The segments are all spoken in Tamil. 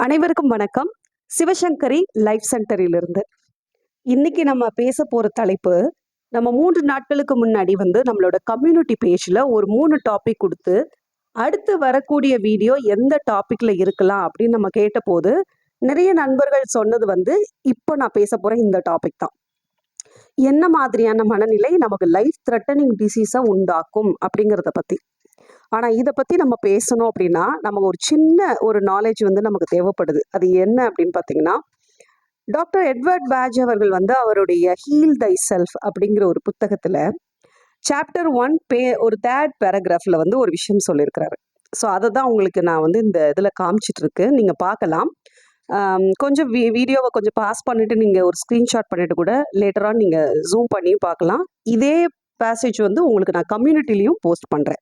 அனைவருக்கும் வணக்கம். சிவசங்கரி லைஃப் சென்டரிலிருந்து. இன்னைக்கு நம்ம பேச போற தலைப்பு, நம்ம 3 நாட்களுக்கு முன்னாடி நம்மளோட கம்யூனிட்டி பேஜ்ல ஒரு 3 டாபிக் குடுத்து, அடுத்து வரக்கூடிய வீடியோ எந்த டாபிக்ல இருக்கலாம் அப்படின்னு நம்ம கேட்டபோது, நிறைய நண்பர்கள் சொன்னது இப்போ நான் பேச போற இந்த டாபிக் தான். என்ன மாதிரியான மனநிலை நமக்கு லைஃப் த்ரெட்டனிங் டிசீஸ உண்டாக்கும் அப்படிங்கிறத பத்தி. ஆனா இத பத்தி நம்ம பேசணும் அப்படின்னா, நம்ம ஒரு சின்ன ஒரு நாலேட்ஜ் நமக்கு தேவைப்படுது. அது என்ன அப்படின்னு பார்த்தீங்கன்னா, டாக்டர் எட்வர்ட் பேட்ஜ் அவர்கள் அவருடைய ஹீல் தை செல்ஃப் அப்படிங்கிற ஒரு புத்தகத்துல சாப்டர் 1 ஒரு 3rd பேராகிராஃப்ல ஒரு விஷயம் சொல்லியிருக்கிறாரு. ஸோ அதை தான் உங்களுக்கு நான் இந்த இதுல காமிச்சிட்டு இருக்கு. நீங்க பார்க்கலாம். கொஞ்சம் வீடியோவை கொஞ்சம் பாஸ் பண்ணிட்டு நீங்க ஒரு ஸ்கிரீன்ஷாட் பண்ணிட்டு கூட லேட்டரா நீங்க ஜூம் பண்ணியும் பார்க்கலாம். இதே பேசேஜ் உங்களுக்கு நான் கம்யூனிட்டிலையும் போஸ்ட் பண்றேன்.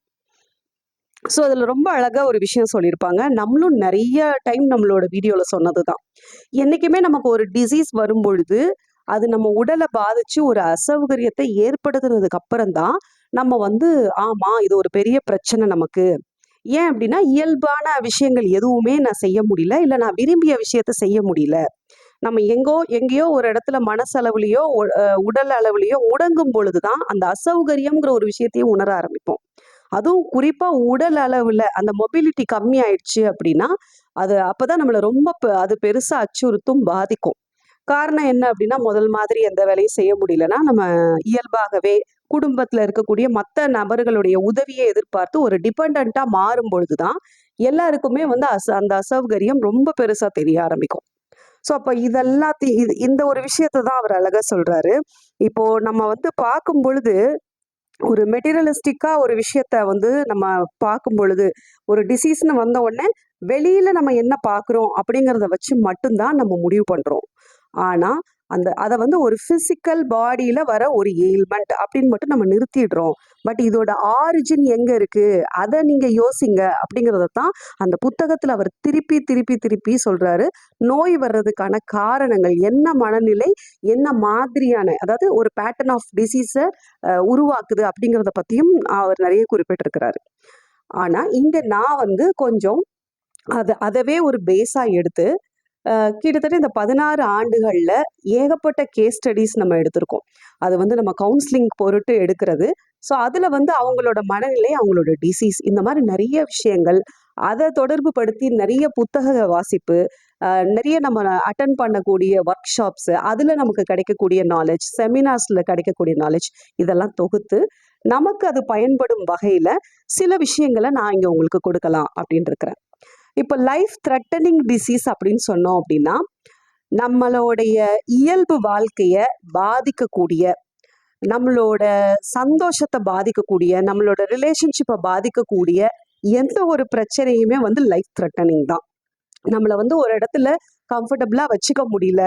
ஸோ அதில் ரொம்ப அழகாக ஒரு விஷயம் சொல்லியிருப்பாங்க. நம்மளும் நிறைய டைம் நம்மளோட வீடியோவில் சொன்னது தான். என்றைக்குமே நமக்கு ஒரு டிசீஸ் வரும் பொழுது அது நம்ம உடலை பாதிச்சு ஒரு அசௌகரியத்தை ஏற்படுத்துனதுக்கு அப்புறம் தான் நம்ம ஆமாம் இது ஒரு பெரிய பிரச்சனை நமக்கு. ஏன் அப்படின்னா இயல்பான விஷயங்கள் எதுவுமே நான் செய்ய முடியல, இல்லை நான் விரும்பிய விஷயத்த செய்ய முடியல. நம்ம எங்கேயோ ஒரு இடத்துல மனசளவுலையோ உடல் அளவுலையோ முடங்கும் பொழுது தான் அந்த அசௌகரியம்ங்கிற ஒரு விஷயத்தையும் உணர ஆரம்பிப்போம். அதுவும் குறிப்பா உடல் அளவுல அந்த மொபிலிட்டி கம்மி ஆயிடுச்சு அப்படின்னா, அது அப்பதான் நம்மள ரொம்ப அது பெருசா அச்சுறுத்தும், பாதிக்கும். காரணம் என்ன அப்படின்னா, முதல் மாதிரி எந்த வேலையும் செய்ய முடியலன்னா, நம்ம இயல்பாகவே குடும்பத்துல இருக்கக்கூடிய மத்த நபர்களுடைய உதவியை எதிர்பார்த்து ஒரு டிபெண்டன்ட்டா மாறும் பொழுதுதான் எல்லாருக்குமே அந்த அசௌகரியம் ரொம்ப பெருசா தெரிய ஆரம்பிக்கும். ஸோ அப்ப இதெல்லாத்தையும் இந்த ஒரு விஷயத்த தான் அவர் அழகா சொல்றாரு. இப்போ நம்ம பார்க்கும் பொழுது ஒரு மெட்டீரியலிஸ்டிக்கா ஒரு விஷயத்த நம்ம பார்க்கும் பொழுது, ஒரு டிசீஸ்ன்னு வந்த உடனே வெளியில நம்ம என்ன பார்க்குறோம் அப்படிங்கிறத வச்சு மட்டும்தான் நம்ம முடிவு பண்றோம். ஆனா அதை ஒரு பிசிக்கல் பாடியில வர ஒரு எயில்மெண்ட் அப்படின்னு மட்டும் நம்ம நிறுத்திடுறோம். பட் இதோட ஆரிஜின் எங்க இருக்கு, அதை நீங்க யோசிங்க அப்படிங்கிறத தான் அந்த புத்தகத்துல அவர் திருப்பி திருப்பி திருப்பி சொல்றாரு. நோய் வர்றதுக்கான காரணங்கள் என்ன, மனநிலை என்ன மாதிரியான, அதாவது ஒரு பேட்டர்ன் ஆஃப் டிசீஸை உருவாக்குது அப்படிங்கிறத பத்தியும் அவர் நிறைய குறிப்பிட்டிருக்கிறாரு. ஆனா இங்க நான் கொஞ்சம் அதவே ஒரு பேஸா எடுத்து கிட்டத்தட்ட இந்த 16 ஆண்டுகள்ல ஏகப்பட்ட கேஸ் ஸ்டடீஸ் நம்ம எடுத்திருக்கோம். அது நம்ம கவுன்சிலிங் பொருட்டு எடுக்கிறது. ஸோ அதுல அவங்களோட மனநிலை, அவங்களோட டிசீஸ், இந்த மாதிரி நிறைய விஷயங்கள், அதை தொடர்பு படுத்தி நிறைய புத்தக வாசிப்பு, நிறைய நம்ம அட்டன் பண்ணக்கூடிய ஒர்க் ஷாப்ஸ், அதுல நமக்கு கிடைக்கக்கூடிய நாலேஜ், செமினார்ஸ்ல கிடைக்கக்கூடிய நாலேஜ், இதெல்லாம் தொகுத்து நமக்கு அது பயன்படும் வகையில சில விஷயங்களை நான் இங்க உங்களுக்கு கொடுக்கலாம் அப்படின்னு இருக்கிறேன். இப்போ லைஃப் த்ரெட்டனிங் டிசீஸ் அப்படின்னு சொன்னோம் அப்படின்னா, நம்மளுடைய இயல்பு வாழ்க்கைய பாதிக்கக்கூடிய, நம்மளோட சந்தோஷத்தை பாதிக்கக்கூடிய, நம்மளோட ரிலேஷன்ஷிப்பை பாதிக்கக்கூடிய எந்த ஒரு பிரச்சனையுமே லைஃப் த்ரெட்டனிங் தான். நம்மளை ஒரு இடத்துல கம்ஃபர்டபுளா வச்சுக்க முடியல,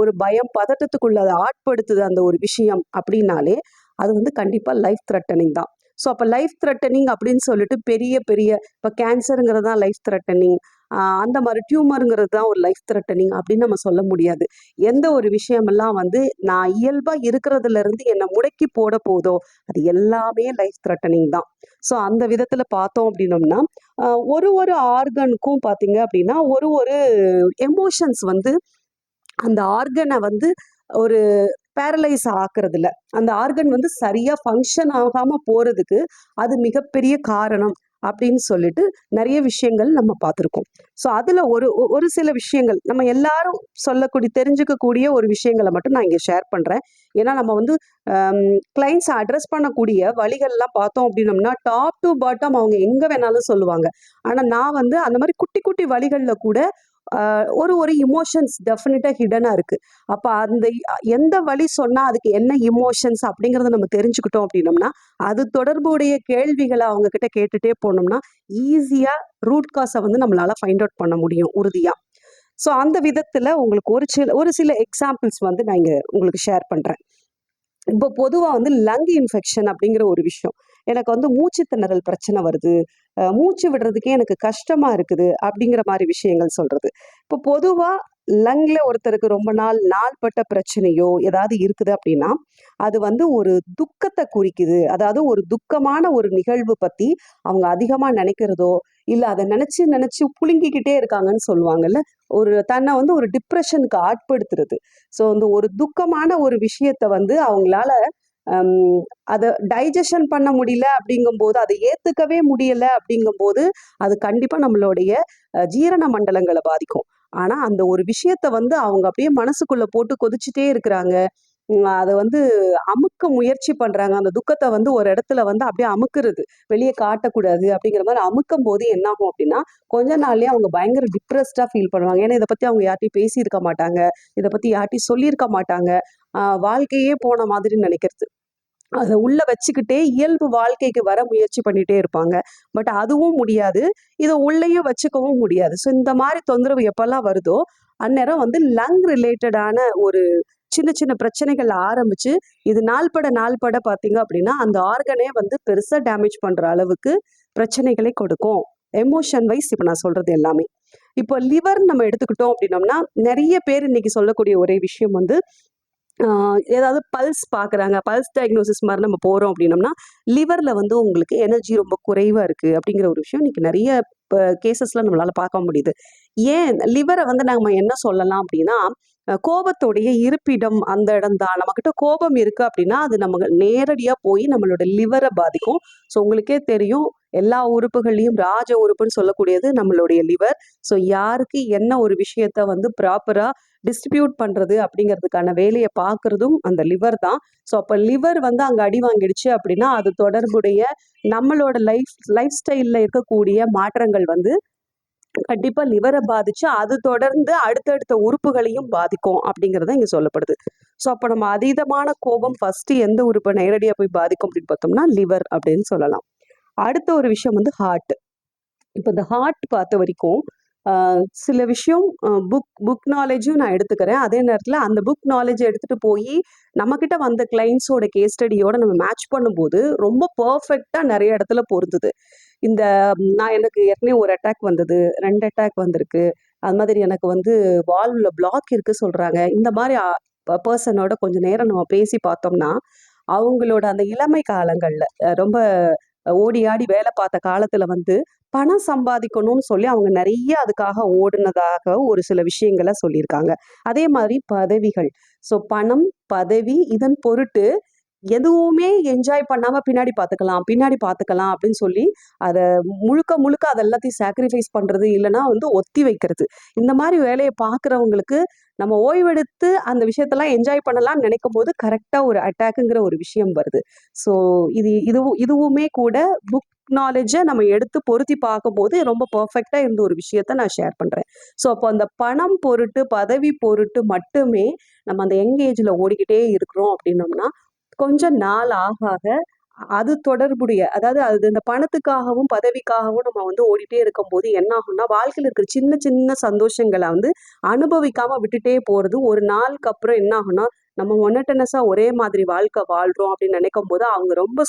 ஒரு பயம் பதட்டத்துக்குள்ள அதை ஆட்படுத்துது அந்த ஒரு விஷயம் அப்படின்னாலே அது கண்டிப்பா லைஃப் த்ரெட்டனிங் தான். ஸோ அப்போ லைஃப் த்ரெட்டனிங் அப்படின்னு சொல்லிட்டு பெரிய பெரிய இப்போ கேன்சருங்கிறது தான் லைஃப் த்ரெட்டனிங், அந்த மாதிரி டியூமருங்கிறது தான் ஒரு லைஃப் த்ரெட்டனிங் அப்படின்னு நம்ம சொல்ல முடியாது. எந்த ஒரு விஷயமெல்லாம் நான் இயல்பாக இருக்கிறதுல இருந்து என்னை முடக்கி போட போதோ அது எல்லாமே லைஃப் த்ரெட்டனிங் தான். ஸோ அந்த விதத்தில் பார்த்தோம் அப்படின்னோம்னா, ஒரு ஒரு ஆர்கனுக்கும் பார்த்தீங்க அப்படின்னா ஒரு ஒரு எமோஷன்ஸ் அந்த ஆர்கனை ஒரு பேரலைஸ் ஆக்குறதுல, அந்த ஆர்கன் சரியா ஃபங்க்ஷன் ஆகாம போறதுக்கு அது மிகப்பெரிய காரணம் அப்படின்னு சொல்லிட்டு நிறைய விஷயங்கள் நம்ம பார்த்துருக்கோம். ஸோ அதுல ஒரு சில விஷயங்கள் நம்ம எல்லாரும் தெரிஞ்சுக்கக்கூடிய ஒரு விஷயங்களை மட்டும் நான் இங்க ஷேர் பண்றேன். ஏன்னா நம்ம கிளைண்ட்ஸ் அட்ரஸ் பண்ணக்கூடிய வழிகள்லாம் பார்த்தோம் அப்படின்னோம்னா டாப் டு பாட்டம் அவங்க எங்க வேணாலும் சொல்லுவாங்க. ஆனா நான் அந்த மாதிரி குட்டி குட்டி வழிகள்ல கூட ஒரு ஒரு இமோஷன்ஸ் டெஃபினட்டா ஹிடனா இருக்கு. அப்ப அந்த எந்த வழி சொன்னா அதுக்கு என்ன இமோஷன்ஸ் அப்படிங்கறத நம்ம தெரிஞ்சுக்கிட்டோம் அப்படின்னோம்னா, அது தொடர்புடைய கேள்விகளை அவங்க கிட்ட கேட்டுட்டே போனோம்னா ஈஸியா ரூட் காஸை நம்மளால ஃபைண்ட் அவுட் பண்ண முடியும் உறுதியா. ஸோ அந்த விதத்துல உங்களுக்கு ஒரு சில எக்ஸாம்பிள்ஸ் நான் இங்க உங்களுக்கு ஷேர் பண்றேன். இப்போ பொதுவா லங் இன்ஃபெக்ஷன் அப்படிங்கிற ஒரு விஷயம், எனக்கு மூச்சு திணறல் பிரச்சனை வருது, மூச்சு விடுறதுக்கே எனக்கு கஷ்டமா இருக்குது அப்படிங்கிற மாதிரி விஷயங்கள் சொல்றது. இப்போ பொதுவா லங்ல ஒருத்தருக்கு ரொம்ப நாள்பட்ட பிரச்சனையோ ஏதாவது இருக்குது அப்படின்னா அது ஒரு துக்கத்தை குறிக்குது. அதாவது ஒரு துக்கமான ஒரு நிகழ்வு பத்தி அவங்க அதிகமா நினைக்கிறதோ, இல்ல அதை நினைச்சு நினைச்சு புழுங்கிக்கிட்டே இருக்காங்கன்னு சொல்லுவாங்கல்ல, ஒரு தன்னை வந்து ஒரு டிப்ரெஷனுக்கு ஆட்படுத்துறது. ஸோ வந்து ஒரு துக்கமான ஒரு விஷயத்த வந்து அவங்களால அதை டைஜஷன் பண்ண முடியல அப்படிங்கும்போது, அதை ஏத்துக்கவே முடியல அப்படிங்கும்போது, அது கண்டிப்பா நம்மளுடைய ஜீரண மண்டலங்களை பாதிக்கும். ஆனா அந்த ஒரு விஷயத்த வந்து அவங்க அப்படியே மனசுக்குள்ள போட்டு கொதிச்சுட்டே இருக்கிறாங்க. அதை வந்து அமுக்க முயற்சி பண்றாங்க. அந்த துக்கத்தை வந்து ஒரு இடத்துல வந்து அப்படியே அமுக்குறது. வெளியே காட்டக்கூடாது அப்படிங்கிற மாதிரி அமுக்கும் போது என்ன ஆகும் அப்படின்னா, கொஞ்ச நாள்லயே அவங்க பயங்கர டிப்ரெஸ்டா ஃபீல் பண்ணுவாங்க. ஏன்னா இதை பத்தி அவங்க யார்ட்டையும் பேசியிருக்க மாட்டாங்க. இதை பத்தி யார்ட்டையும் சொல்லியிருக்க மாட்டாங்க. வாழ்க்கையே போன மாதிரி நினைக்கிறது. அதை உள்ள வச்சுக்கிட்டே இயல்பு வாழ்க்கைக்கு வர முயற்சி பண்ணிட்டே இருப்பாங்க. பட் அதுவும் முடியாது. இதை உள்ளேயும் வச்சுக்கவும் முடியாது. ஸோ இந்த மாதிரி தொந்தரவு எப்பெல்லாம் வருதோ அந்நேரம் வந்து லங் ரிலேட்டடான ஒரு சின்ன சின்ன பிரச்சனைகள் ஆரம்பிச்சு, இது நாள்பட நாள்பட பார்த்தீங்க அப்படின்னா அந்த ஆர்கனே வந்து பெருசா டேமேஜ் பண்ற அளவுக்கு பிரச்சனைகளை கொடுக்கும். எமோஷன் வைஸ் இப்போ நான் சொல்றது எல்லாமே. இப்போ லிவர் நம்ம எடுத்துக்கிட்டோம் அப்படின்னோம்னா, நிறைய பேர் இன்னைக்கு சொல்லக்கூடிய ஒரே விஷயம் வந்து ஏதாவது பல்ஸ் பார்க்குறாங்க. பல்ஸ் டயக்னோசிஸ் மாதிரி நம்ம போகிறோம் அப்படின்னோம்னா, லிவர்ல வந்து உங்களுக்கு எனர்ஜி ரொம்ப குறைவா இருக்கு அப்படிங்கிற ஒரு விஷயம் இன்னைக்கு நிறைய கேசஸ்ல நம்மளால பார்க்க முடியுது. ஏன் லிவரை வந்து நம்ம என்ன சொல்லலாம் அப்படின்னா, கோபத்தோடைய இருப்பிடம் அந்த இடம் தான். நம்மக்கிட்ட கோபம் இருக்கு அப்படின்னா, அது நம்ம நேரடியா போய் நம்மளோட லிவரை பாதிக்கும். ஸோ உங்களுக்கே தெரியும், எல்லா உறுப்புகள்லையும் ராஜ உறுப்புன்னு சொல்லக்கூடியது நம்மளுடைய லிவர். ஸோ யாருக்கு என்ன ஒரு விஷயத்த வந்து ப்ராப்பரா டிஸ்ட்ரிபியூட் பண்றது அப்படிங்கிறதுக்கான வேலையை பார்க்கறதும் அந்த லிவர் தான். ஸோ அப்போ லிவர் வந்து அங்கே அடி வாங்கிடுச்சு அப்படின்னா, அது தொடர்புடைய நம்மளோட லைஃப் ஸ்டைலில் இருக்கக்கூடிய மாற்றங்கள் வந்து கண்டிப்பா லிவரை பாதிச்சு அது தொடர்ந்து அடுத்தடுத்த உறுப்புகளையும் பாதிக்கும் அப்படிங்கிறது இங்க சொல்லப்படுது. ஸோ அப்போ நம்ம அதீதமான கோபம் ஃபர்ஸ்ட் எந்த உறுப்பை நேரடியாக போய் பாதிக்கும் அப்படின்னு பார்த்தோம்னா லிவர் அப்படின்னு சொல்லலாம். அடுத்த ஒரு விஷயம் வந்து ஹார்ட். இப்போ இந்த ஹார்ட் பார்த்த வரைக்கும் சில விஷயம் புக் நாலேஜும் நான் எடுத்துக்கிறேன். அதே நேரத்தில் அந்த புக் நாலேஜ் எடுத்துகிட்டு போய் நம்மக்கிட்ட வந்த கிளைண்ட்ஸோட கேஸ் ஸ்டடியோட நம்ம மேட்ச் பண்ணும்போது ரொம்ப பர்ஃபெக்டாக நிறைய இடத்துல பொருந்துது. இந்த நான் எனக்கு ஏற்கனவே ஒரு அட்டாக் வந்தது, 2 அட்டாக் வந்திருக்கு. அது மாதிரி எனக்கு வந்து வால்வ்ல பிளாக் இருக்கு சொல்கிறாங்க. இந்த மாதிரி பர்சனோட கொஞ்சம் நேரம் நம்ம பேசி பார்த்தோம்னா, அவங்களோட அந்த இளமை காலங்களில் ரொம்ப ஓடி ஆடி வேலை பார்த்த காலத்துல வந்து பணம் சம்பாதிக்கணும்னு சொல்லி அவங்க நிறைய அதுக்காக ஓடுனதாக ஒரு சில விஷயங்களை சொல்லியிருக்காங்க. அதே மாதிரி பதவிகள். ஸோ பணம், பதவி இதன் பொருட்டு எதுவுமே என்ஜாய் பண்ணாம பின்னாடி பார்த்துக்கலாம் அப்படின்னு சொல்லி அதை முழுக்க முழுக்க அது எல்லாத்தையும் சாக்ரிஃபைஸ் பண்றது, இல்லைன்னா வந்து ஒத்தி வைக்கிறது. இந்த மாதிரி வேலையை பார்க்குறவங்களுக்கு நம்ம ஓய்வெடுத்து அந்த விஷயத்தெல்லாம் என்ஜாய் பண்ணலாம்னு நினைக்கும் போது கரெக்டாக ஒரு அட்டாக்குங்கிற ஒரு விஷயம் வருது. ஸோ இதுவுமே கூட புக் நாலேஜை நம்ம எடுத்து பொருத்தி பார்க்கும்போது ரொம்ப பர்ஃபெக்டாக இருந்த ஒரு விஷயத்த நான் ஷேர் பண்ணுறேன். ஸோ அப்போ அந்த பணம் பொருட்டு, பதவி பொருட்டு மட்டுமே நம்ம அந்த யங் ஏஜில் ஓடிக்கிட்டே இருக்கிறோம் அப்படின்னோம்னா, கொஞ்சம் நாள் ஆக ஆக அது தொடர்புடைய, அதாவது அது இந்த பணத்துக்காகவும் பதவிக்காகவும் நம்ம வந்து ஓடிட்டே இருக்கும்போது என்ன ஆகும்னா, வாழ்க்கையில் இருக்கிற சின்ன சின்ன சந்தோஷங்களை வந்து அனுபவிக்காம விட்டுட்டே போறது ஒரு நாளுக்கு அப்புறம் என்ன ஆகும்னா, நம்ம மொனட்டனஸா ஒரே மாதிரி வாழ்க்கை வாழ்றோம் அப்படின்னு நினைக்கும் போது அவங்க ரொம்ப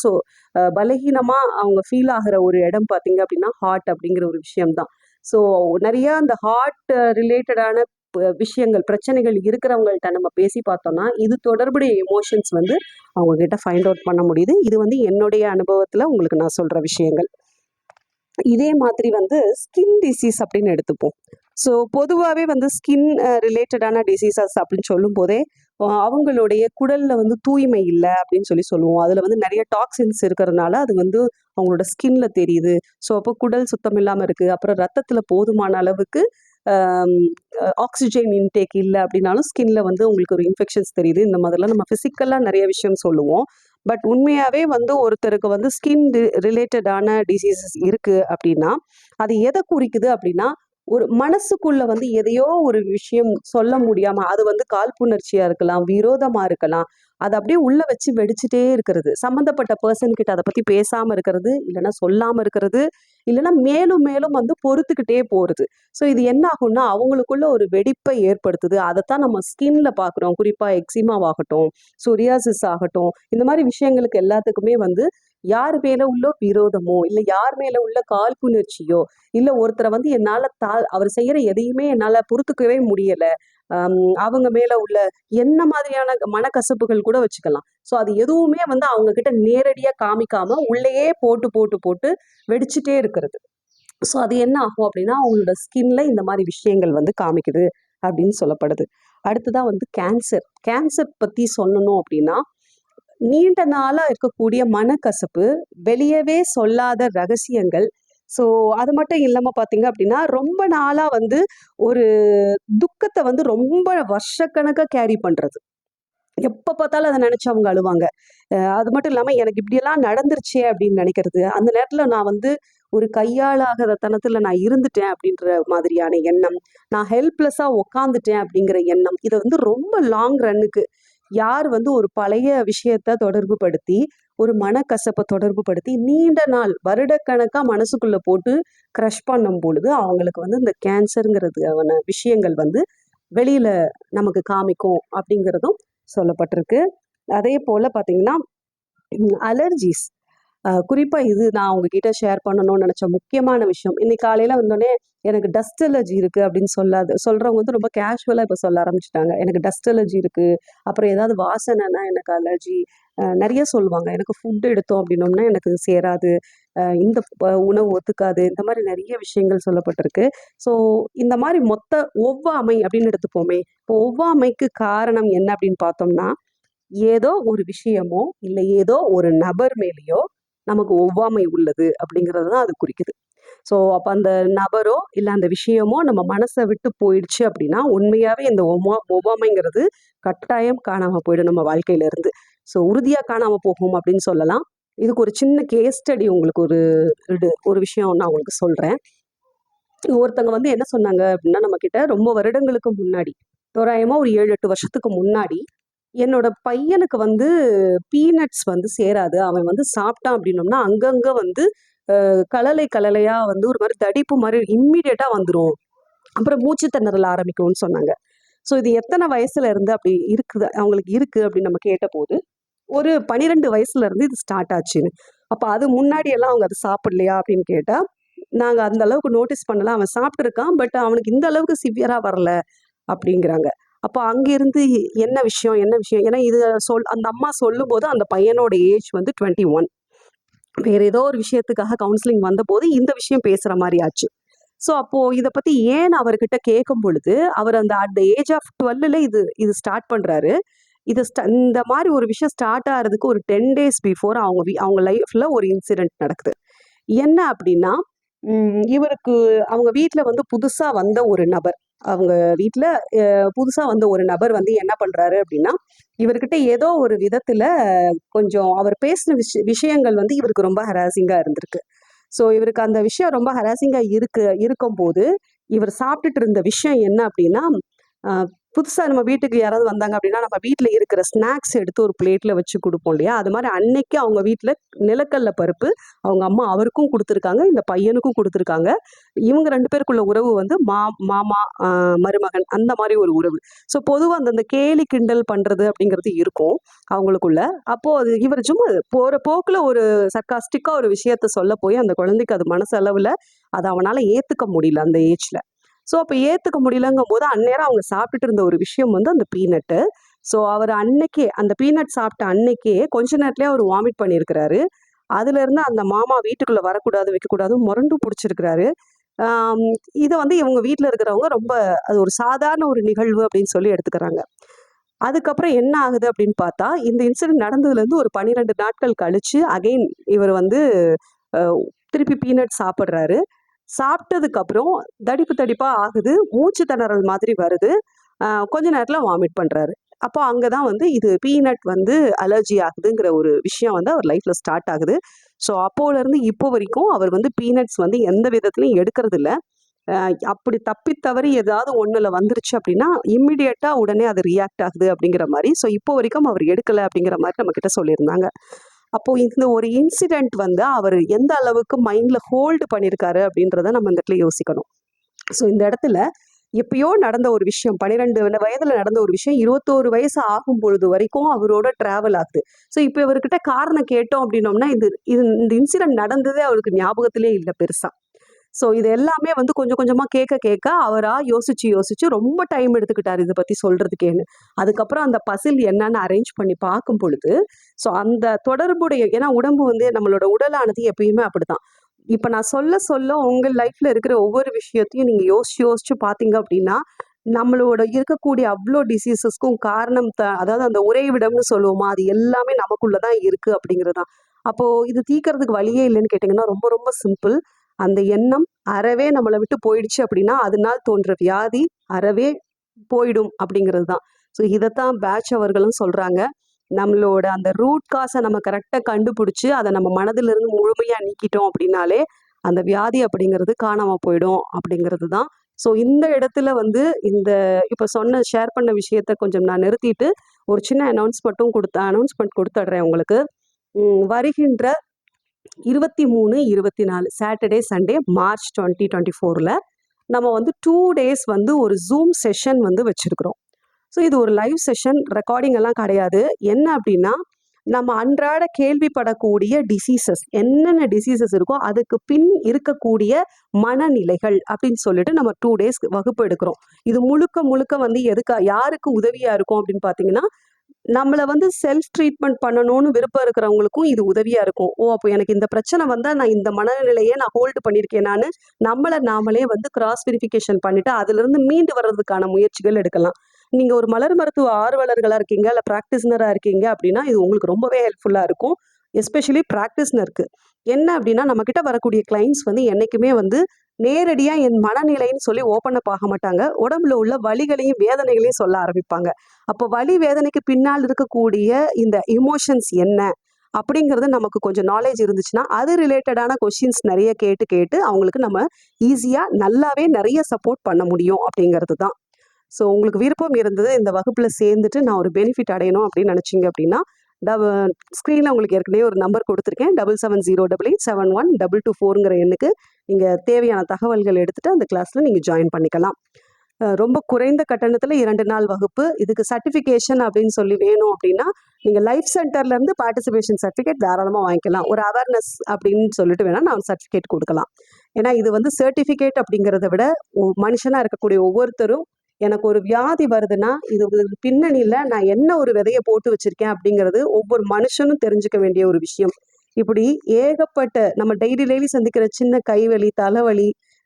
பலகீனமா அவங்க ஃபீல் ஆகிற ஒரு இடம் பார்த்தீங்க அப்படின்னா ஹார்ட் அப்படிங்கிற ஒரு விஷயம் தான். ஸோ நிறைய அந்த ஹார்ட் ரிலேட்டடான விஷயங்கள் பிரச்சனைகள் இருக்கிறவங்கள்ட்ட நம்ம பேசி பார்த்தோம்னா இது தொடர்புடைய எமோஷன்ஸ் வந்து அவங்க கிட்ட ஃபைண்ட் அவுட் பண்ண முடியுது. இது வந்து என்னுடைய அனுபவத்துல உங்களுக்கு நான் சொல்ற விஷயங்கள். இதே மாதிரி வந்து ஸ்கின் டிசீஸ் அப்படின்னு எடுத்துப்போம். ஸோ பொதுவாகவே வந்து ஸ்கின் ரிலேட்டடான டிசீசஸ் அப்படின்னு சொல்லும் போதே அவங்களுடைய குடல்ல வந்து தூய்மை இல்லை அப்படின்னு சொல்லுவோம். அதில் வந்து நிறைய டாக்ஸின்ஸ் இருக்கிறதுனால அது வந்து அவங்களோட ஸ்கின்ல தெரியுது. ஸோ அப்போ குடல் சுத்தம் இல்லாமல் இருக்குது. அப்புறம் ரத்தத்தில் போதுமான அளவுக்கு ஆக்சிஜன் இன்டேக் இல்லை அப்படின்னாலும் ஸ்கின்ல வந்து உங்களுக்கு ஒரு இன்ஃபெக்ஷன்ஸ் தெரியுது. இந்த மாதிரிலாம் நம்ம ஃபிசிக்கலாக நிறைய விஷயம் சொல்லுவோம். பட் உண்மையாகவே வந்து ஒருத்தருக்கு வந்து ஸ்கின் ரிலேட்டடான டிசீசஸ் இருக்குது அப்படின்னா அது எதை குறிக்குது அப்படின்னா, ஒரு மனசுக்குள்ள வந்து எதையோ ஒரு விஷயம் சொல்ல முடியாம அது வந்து காழ்ப்புணர்ச்சியா இருக்கலாம், விரோதமா இருக்கலாம். அதை அப்படியே உள்ள வச்சு வெடிச்சுட்டே இருக்கிறது. சம்மந்தப்பட்ட பர்சன் கிட்ட அதை பத்தி பேசாம இருக்கிறது, இல்லைன்னா சொல்லாம இருக்கிறது, இல்லைன்னா மேலும் மேலும் வந்து பொறுத்துக்கிட்டே போறது. ஸோ இது என்ன ஆகும்னா அவங்களுக்குள்ள ஒரு வெடிப்பை ஏற்படுத்துது. அதைத்தான் நம்ம ஸ்கின்ல பார்க்குறோம். குறிப்பா எக்ஸிமாவாகட்டும், சொரியாசிஸ் ஆகட்டும், இந்த மாதிரி விஷயங்களுக்கு எல்லாத்துக்குமே வந்து யார் மேல உள்ள விரோதமோ, இல்லை யார் மேல உள்ள காழ்ப்புணர்ச்சியோ, இல்லை ஒருத்தரை வந்து என்னால அவர் செய்யற எதையுமே என்னால பொறுத்துக்கவே முடியல, அவங்க மேல உள்ள என்ன மாதிரியான மனக்கசப்புகள் கூட வச்சுக்கலாம். ஸோ அது எதுவுமே வந்து அவங்க கிட்ட நேரடியா காமிக்காம உள்ளேயே போட்டு போட்டு போட்டு வெடிச்சுட்டே இருக்கிறது. ஸோ அது என்ன ஆகும் அப்படின்னா அவங்களோட ஸ்கின்ல இந்த மாதிரி விஷயங்கள் வந்து காமிக்குது அப்படின்னு சொல்லப்படுது. அடுத்ததான் வந்து கேன்சர். கேன்சர் பற்றி சொல்லணும் அப்படின்னா நீண்ட நாளா இருக்கக்கூடிய மனக்கசப்பு, வெளியவே சொல்லாத ரகசியங்கள். ஸோ அது மட்டும் இல்லாம பார்த்தீங்க அப்படின்னா, ரொம்ப நாளா வந்து ஒரு துக்கத்த வந்து ரொம்ப வருஷக்கணக்கா கேரி பண்றது. எப்ப பார்த்தாலும் அத நெனச்சு அவங்க அழுவாங்க. அது மட்டும் இல்லாம எனக்கு இப்படியெல்லாம் நடந்துருச்சே அப்படின்னு நெனைக்கிறது. அந்த நேரத்துல நான் வந்து ஒரு கையாளாகாத தனத்துல நான் இருந்துட்டேன் அப்படின்ற மாதிரியான எண்ணம். நான் ஹெல்ப்லெஸ்ஸா உட்காந்துட்டேன் அப்படிங்கிற எண்ணம். இத வந்து ரொம்ப லாங் ரன்னுக்கு யார் வந்து ஒரு பழைய விஷயத்த தொடர்பு படுத்தி, ஒரு மனக்கசப்ப தொடர்பு படுத்தி, நீண்ட நாள் வருடக்கணக்கா மனசுக்குள்ள போட்டு க்ரஷ் பண்ணும் பொழுது, அவங்களுக்கு வந்து இந்த கேன்சர்ங்கிறதுக்கான விஷயங்கள் வந்து வெளியில நமக்கு காமிக்கும் அப்படிங்கிறதும் சொல்லப்பட்டிருக்கு. அதே போல பார்த்தீங்கன்னா, அலர்ஜீஸ். குறிப்பா இது நான் உங்ககிட்ட ஷேர் பண்ணணும்னு நினைச்ச முக்கியமான விஷயம். இன்னைக்கு காலையில வந்தோனே எனக்கு டஸ்ட் அலர்ஜி இருக்கு அப்படின்னு சொல்றவங்க வந்து ரொம்ப கேஷுவலா இப்ப சொல்ல ஆரம்பிச்சுட்டாங்க. எனக்கு டஸ்ட் அலர்ஜி இருக்கு. அப்புறம் ஏதாவது வாசனைனா எனக்கு அலர்ஜி. நெறைய சொல்லுவாங்க. எனக்கு ஃபுட் எடுத்தோம் அப்படின்னோம்னா எனக்கு சேராது. இந்த உணவு ஒத்துக்காது. இந்த மாரி நெறைய விஷயங்கள் சொல்லப்பட்டிருக்கு. ஸோ இந்த மாரி மொத்த ஒவ்வாமை அப்படின்னு எடுத்துப்போமே. இப்போ ஒவ்வாமைக்கு காரணம் என்ன அப்படின்னு பார்த்தோம்னா, ஏதோ ஒரு விஷயமோ, இல்ல ஏதோ ஒரு நபர் மேலயோ நமக்கு ஒவ்வாமை உள்ளது அப்படிங்கிறது தான் அது குறிக்குது. ஸோ அப்ப அந்த நபரோ, இல்ல அந்த விஷயமோ நம்ம மனச விட்டு போயிடுச்சு அப்படின்னா, உண்மையாவே இந்த ஒவ்வாமைங்கிறது கட்டாயம் காணாம போயிடும் நம்ம வாழ்க்கையில இருந்து. ஸோ உறுதியா காணாம போகும் அப்படின்னு சொல்லலாம். இதுக்கு ஒரு சின்ன கேஸ் ஸ்டடி உங்களுக்கு ஒரு விஷயம் நான் உங்களுக்கு சொல்றேன். ஒருத்தங்க வந்து என்ன சொன்னாங்க அப்படின்னா, நம்மகிட்ட ரொம்ப வருடங்களுக்கு முன்னாடி, தோராயமா ஒரு 7, 8 வருஷத்துக்கு முன்னாடி, என்னோட பையனுக்கு வந்து பீனட்ஸ் வந்து சேராது. அவன் வந்து சாப்பிட்டான் அப்படின்னோம்னா, அங்கங்க வந்து கழலை கழலையா வந்து ஒரு மாரி தடிப்பு மாரி இம்மீடியட்டா வந்துரும். அப்புறம் மூச்சு திணறல் ஆரம்பிக்கும்னு சொன்னாங்க. ஸோ இது எத்தன வயசுல இருந்து அப்படி இருக்குது அவங்களுக்கு இருக்கு அப்படின்னு நம்ம கேட்டபோது, ஒரு 12 வயசுல இருந்து இது ஸ்டார்ட் ஆச்சுன்னு. அப்ப அது முன்னாடி எல்லாம் அவங்க அத சாப்பிடலையா அப்படின்னு கேட்டா, நாங்க அந்த அளவுக்கு நோட்டீஸ் பண்ணல. அவன் சாப்பிட்டுருக்கான். பட் அவனுக்கு இந்த அளவுக்கு சிவியரா வரல அப்படிங்கிறாங்க. அப்போ அங்கிருந்து என்ன விஷயம்? என்ன விஷயம்? ஏன்னா இது அந்த அம்மா சொல்லும்போது அந்த பையனோட ஏஜ் வந்து 21. வேற ஏதோ ஒரு விஷயத்துக்காக கவுன்சிலிங் வந்தபோது இந்த விஷயம் பேசுற மாரி ஆச்சு. ஸோ அப்போ இத பத்தி ஏன் அவர்கிட்ட கேட்கும் பொழுது, அவர் அந்த அட் த ஏஜ் ஆஃப் 12ல இது இது ஸ்டார்ட் பண்றாரு. இந்த மாரி ஒரு விஷயம் ஸ்டார்ட் ஆறதுக்கு ஒரு 10 டேஸ் பிஃபோர் அவங்க லைஃப்ல ஒரு இன்சிடென்ட் நடக்குது. என்ன அப்படின்னா, இவருக்கு அவங்க வீட்ல வந்து புதுசா வந்த ஒரு நபர். அவங்க வீட்ல புதுசா வந்த ஒரு நபர் வந்து என்ன பண்றாரு அப்படின்னா, இவர்கிட்ட ஏதோ ஒரு விதத்துல கொஞ்சம் அவர் பேசின விஷயங்கள் வந்து இவருக்கு ரொம்ப ஹராசிங்கா இருந்திருக்கு. ஸோ இவருக்கு அந்த விஷயம் ரொம்ப ஹராசிங்கா இருக்கும்போது, இவர் சாப்பிட்டுட்டு இருந்த விஷயம் என்ன அப்படின்னா, அ புதுசா நம்ம வீட்டுக்கு யாராவது வந்தாங்க அப்படின்னா, நம்ம வீட்ல இருக்கிற ஸ்நாக்ஸ் எடுத்து ஒரு பிளேட்ல வச்சு குடுப்போம் இல்லையா? அது மாரி அன்னைக்கு அவங்க வீட்ல நிலக்கடல பருப்பு அவங்க அம்மா அவருக்கும் குடுத்துருக்காங்க. இந்த பையனுக்கும் குடுத்துருக்காங்க. இவங்க 2 பேருக்குள்ள உறவு வந்து மாமா, மருமகன் அந்த மாரி ஒரு உறவு. ஸோ பொதுவா அந்த கேலி கிண்டல் பண்றது அப்படிங்கிறது இருக்கும் அவங்களுக்குள்ள. அப்போ அது இவர் சும்மா போற போக்குல ஒரு சர்க்காஸ்டிக்கா ஒரு விஷயத்த சொல்ல போய் அந்த குழந்தைக்கு அது மனசளவுல அத அவனால ஏத்துக்க முடியல அந்த ஏஜ்ல. ஸோ அப்ப ஏத்துக்க முடியலங்கும்போது அந்நேரம் அவங்க சாப்பிட்டுட்டு இருந்த ஒரு விஷயம் வந்து அந்த பீனட்டு. ஸோ அவர் அன்னைக்கே அந்த பீனட் சாப்பிட்ட அன்னைக்கே கொஞ்ச நேரத்திலேயே அவர் வாமிட் பண்ணியிருக்கிறாரு. அதுலேருந்து அந்த மாமா வீட்டுக்குள்ள வரக்கூடாது, வைக்கக்கூடாதுன்னு மொரண்டு புடிச்சிருக்கிறாரு. ஆம், இத வந்து இவங்க வீட்ல இருக்கிறவங்க ரொம்ப அது ஒரு சாதாரண ஒரு நிகழ்வு அப்படின்னு சொல்லி எடுத்துக்கிறாங்க. அதுக்கப்புறம் என்ன ஆகுது அப்படின்னு பார்த்தா, இந்த இன்சிடென்ட் நடந்ததுலேருந்து ஒரு 12 நாட்கள் கழிச்சு அகைன் இவர் வந்து அ திருப்பி பீனட் சாப்பிடுறாரு. சாப்பிட்டதுக்கப்புறம் தடிப்பு தடிப்பா ஆகுது. மூச்சு திணறல் மாதிரி வருது. கொஞ்ச நேரத்தில வாமிட் பண்றாரு. அப்போ அங்க தான் வந்து இது பீனட் வந்து அலர்ஜி ஆகுதுங்கிற ஒரு விஷயம் வந்து அவர் லைஃப்ல ஸ்டார்ட் ஆகுது. ஸோ அப்போலேருந்து இப்போ வரைக்கும் அவர் வந்து பீனட்ஸ் வந்து எந்த விதத்திலயும் எடுக்கறதில்ல. அ அப்படி தப்பி தவறி ஏதாவது ஒண்ணுல வந்துருச்சு அப்படின்னா, இம்மீடியட்டா உடனே அது ரியாக்ட் ஆகுது அப்படிங்கிற மாரி. ஸோ இப்போ வரைக்கும் அவர் எடுக்கல அப்படிங்கிற மாரி நம்மகிட்ட சொல்லியிருந்தாங்க. அப்போ இந்த ஒரு இன்சிடென்ட் வந்து அவரு எந்த அளவுக்கு மைண்ட்ல ஹோல்டு பண்ணியிருக்காரு அப்படின்றத நம்ம இந்த இடத்துல யோசிக்கணும். ஸோ இந்த இடத்துல எப்பயோ நடந்த ஒரு விஷயம் 12 வயதுல நடந்த ஒரு விஷயம் 21 வயசு ஆகும் பொழுது வரைக்கும் அவரோட டிராவல் ஆகுது. ஸோ இப்போ இவர்கிட்ட காரணம் கேட்டோம் அப்படின்னோம்னா, இது இது இந்த இன்சிடென்ட் நடந்ததே அவருக்கு ஞாபகத்திலே இல்ல பெருசா. ஸோ இது எல்லாமே வந்து கொஞ்சம் கொஞ்சமா கேட்க கேட்க அவரா யோசிச்சு ரொம்ப டைம் எடுத்துக்கிட்டாரு இத பத்தி சொல்றதுக்கேன்னு. அதுக்கப்புறம் அந்த பசில் என்னன்னு அரேஞ்ச் பண்ணி பார்க்கும் பொழுது, ஸோ அந்த தொடர்புடைய ஏன்னா உடம்பு வந்து நம்மளோட உடலானது எப்பயுமே அப்படிதான். இப்போ நான் சொல்ல சொல்ல உங்கள் லைஃப்பில் இருக்கிற ஒவ்வொரு விஷயத்தையும் நீங்கள் யோசிச்சு யோசிச்சு பார்த்தீங்க அப்படின்னா நம்மளோட இருக்கக்கூடிய அவ்வளோ டிசீசஸ்க்கும் காரணம் அதாவது அந்த உறைவிடம்னு சொல்லுவோமா, அது எல்லாமே நமக்குள்ள தான் இருக்குது அப்படிங்கிறது தான். அப்போது இது தீர்க்கறதுக்கு வழியே இல்லைன்னு கேட்டிங்கன்னா ரொம்ப ரொம்ப சிம்பிள். அந்த எண்ணம் அறவே நம்மளை விட்டு போயிடுச்சு அப்படின்னா அதனால் தோன்ற வியாதி அறவே போயிடும் அப்படிங்கிறது தான். ஸோ இதைத்தான் பேட்ச் அவர்களும் சொல்கிறாங்க. நம்மளோட அந்த ரூட் காசை நம்ம கரெக்டாக கண்டுபிடிச்சி அதை நம்ம மனதிலிருந்து முழுமையாக நீக்கிட்டோம் அப்படின்னாலே அந்த வியாதி அப்படிங்கிறது காணாமல் போயிடும் அப்படிங்கிறது தான். ஸோ இந்த இடத்துல வந்து இந்த இப்போ ஷேர் பண்ண விஷயத்த கொஞ்சம் நான் நிறுத்திட்டு ஒரு சின்ன அனௌன்ஸ்மெண்ட் கொடுத்துட்றேன் உங்களுக்கு. வருகின்ற 23, 24 சாட்டர்டே சண்டே மார்ச் 2024 நம்ம வந்து 2 days வந்து ஒரு ஜூம் செஷன் வந்து வச்சுருக்குறோம். ஸோ இது ஒரு லைவ் செஷன், ரெக்கார்டிங் எல்லாம் கிடையாது. என்ன அப்படின்னா நம்ம அன்றாட கேள்விப்படக்கூடிய டிசீசஸ், என்னென்ன டிசீசஸ் இருக்கோ அதுக்கு பின் இருக்கக்கூடிய மனநிலைகள் அப்படின்னு சொல்லிட்டு நம்ம 2 days வகுப்பு எடுக்கிறோம். இது முழுக்க முழுக்க வந்து யாருக்கு உதவியா இருக்கும் அப்படின்னு பார்த்தீங்கன்னா, நம்மளை வந்து செல்ஃப் ட்ரீட்மெண்ட் பண்ணணும்னு விருப்பம் இருக்கிறவங்களுக்கும் இது உதவியா இருக்கும். அப்போ எனக்கு இந்த பிரச்சனை வந்தா நான் இந்த மனநிலையை நான் ஹோல்டு பண்ணியிருக்கேன், நம்மளை நாமளே வந்து கிராஸ் வெரிஃபிகேஷன் பண்ணிட்டு அதுல இருந்து மீண்டு வர்றதுக்கான முயற்சிகள் எடுக்கலாம். நீங்க ஒரு மலர் மருத்துவ ஆர்வலர்களா இருக்கீங்க, இல்லை ப்ராக்டிஸ்னரா இருக்கீங்க அப்படின்னா இது உங்களுக்கு ரொம்பவே ஹெல்ப்ஃபுல்லா இருக்கும். எஸ்பெஷலி ப்ராக்டிஸ்னருக்கு என்ன அப்படின்னா, நம்ம கிட்ட வரக்கூடிய கிளைண்ட்ஸ் வந்து என்னைக்குமே வந்து நேரடியா என் மனநிலைன்னு சொல்லி ஓப்பன் அப் ஆக மாட்டாங்க. உடம்புல உள்ள வலிகளையும் வேதனைகளையும் சொல்ல ஆரம்பிப்பாங்க. அப்போ வலி வேதனைக்கு பின்னால் இருக்கக்கூடிய இந்த எமோஷன்ஸ் என்ன அப்படிங்கிறது நமக்கு கொஞ்சம் நாலேஜ் இருந்துச்சுன்னா அது ரிலேட்டடான கொஷின்ஸ் நிறைய கேட்டு கேட்டு அவங்களுக்கு நம்ம ஈஸியாக நல்லாவே நிறைய சப்போர்ட் பண்ண முடியும் அப்படிங்கிறது தான். ஸோ உங்களுக்கு விருப்பம் இருந்தது இந்த வகுப்பில் சேர்ந்துட்டு நான் ஒரு பெனிஃபிட் அடையணும் அப்படின்னு நினச்சிங்க அப்படின்னா ஸ்க்ரீனில் உங்களுக்கு ஏற்கனவே ஒரு நம்பர் கொடுத்துருக்கேன், 7708871224 எண்ணுக்கு நீங்கள் தேவையான தகவல்கள் எடுத்துகிட்டு அந்த கிளாஸில் நீங்கள் ஜாயின் பண்ணிக்கலாம். ரொம்ப குறைந்த கட்டணத்தில் 2 நாள் வகுப்பு. இதுக்கு சர்டிஃபிகேஷன் அப்படின்னு சொல்லி வேணும் அப்படின்னா நீங்கள் லைஃப் சென்டர்லேருந்து பார்ட்டிசிபேஷன் சர்டிஃபிகேட் தாராளமாக வாங்கிக்கலாம். ஒரு அவேர்னஸ் அப்படின்னு சொல்லிட்டு வேணால் நான் சர்டிஃபிகேட் கொடுக்கலாம். ஏன்னா இது வந்து சர்டிஃபிகேட் அப்படிங்கிறத விட மனுஷனாக இருக்கக்கூடிய ஒவ்வொருத்தரும் எனக்கு ஒரு வியாதி வருதுன்னா இது பின்னணியில் நான் என்ன ஒரு விதையை போட்டு வச்சிருக்கேன் அப்படிங்கிறது ஒவ்வொரு மனுஷனும் தெரிஞ்சுக்க வேண்டிய ஒரு விஷயம். இப்படி ஏகப்பட்ட நம்ம டெய்லி சந்திக்கிற சின்ன கைவலி,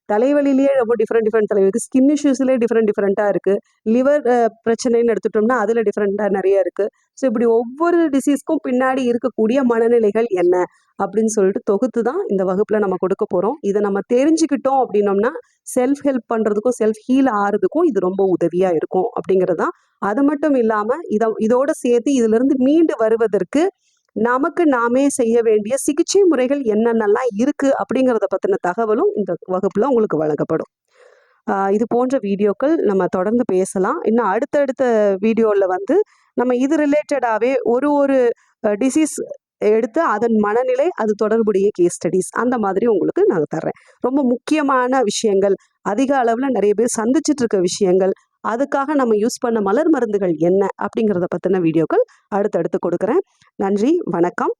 தலைவலிலேயே ரொம்ப டிஃப்ரெண்ட் தலைவலி, ஸ்கின் இஷ்யூஸ்லேயே டிஃப்ரெண்ட்டாக இருக்குது, லிவர் பிரச்சனைன்னு எடுத்துட்டோம்னா அதில் டிஃப்ரெண்ட்டாக நிறைய இருக்குது. ஸோ இப்படி ஒவ்வொரு டிசீஸ்க்கும் பின்னாடி இருக்கக்கூடிய மனநிலைகள் என்ன அப்படின்னு சொல்லிட்டு தொகுத்து தான் இந்த வகுப்பில் நம்ம கொடுக்க போகிறோம். இதை நம்ம தெரிஞ்சுக்கிட்டோம் அப்படின்னோம்னா செல்ஃப் ஹெல்ப் பண்ணுறதுக்கும் செல்ஃப் ஹீல் ஆகிறதுக்கும் இது ரொம்ப உதவியாக இருக்கும் அப்படிங்கிறது தான். அது மட்டும் இல்லாமல் இதோட சேர்த்து இதிலிருந்து மீண்டு வருவதற்கு நமக்கு நாமே செய்ய வேண்டிய சிகிச்சை முறைகள் என்னென்னலாம் இருக்குது அப்படிங்கிறத பற்றின தகவலும் இந்த வகுப்பில் உங்களுக்கு வழங்கப்படும். இது போன்ற வீடியோக்கள் நம்ம தொடர்ந்து பேசலாம். இன்னும் அடுத்தடுத்த வீடியோவில் வந்து நம்ம இது ரிலேட்டடாகவே ஒரு டிசீஸ் எடுத்து அதன் மனநிலை, அது தொடர்புடைய கேஸ் ஸ்டடீஸ் அந்த மாதிரி உங்களுக்கு நான் தர்றேன். ரொம்ப முக்கியமான விஷயங்கள், அதிக அளவில் நிறைய பேர் சந்திச்சுட்டு இருக்க விஷயங்கள், அதுக்காக நம்ம யூஸ் பண்ண மலர் மருந்துகள் என்ன அப்படிங்கிறத பற்றின வீடியோக்கள் அடுத்தடுத்து கொடுக்குறேன். நன்றி, வணக்கம்.